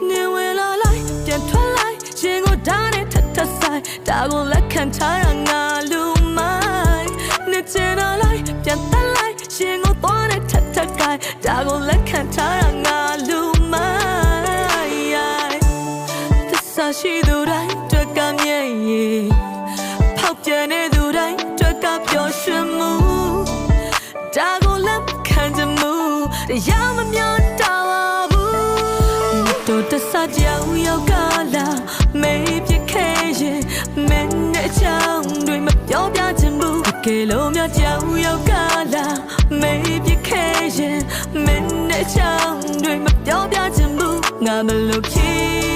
နေဝင်လာလိုက်ပြန်ထွက်လိုက်ရင်ကိုဓာတ်နဲ့ထထဆိုင်ဒါကိုလက်ခံထားရငါလူမိုင်းနေချင်လာလိုက်ပြန်တက်လိုက်ရင်ကိုသွားနဲ့ထထကိုင်းဒါကိုလက်ခံထားရငါလူမိုင်းသစ္စာရှိသူတိုင်းတွေ့ကမြဲရဲ့ဖောက်ပြန်နေသူတိုင်းတွေ့ကပျော်ရွှင်မှုဒါကိုလက်ခံကြမှုတရားမမျောတာပါဘူးတို့တဆကြောင်ရောက်ကလာမေးပြခဲ့ရင်မင်းနဲ့ချောင်းတွေမပြောပြချင်ဘူးတကယ်လို့များကြောင်ရောက်ကလာမေးပြခဲ့ရင်မင်းနဲ့ချောင်းတွေမပြောပြချင်ဘူးငါမလို့ဖြစ်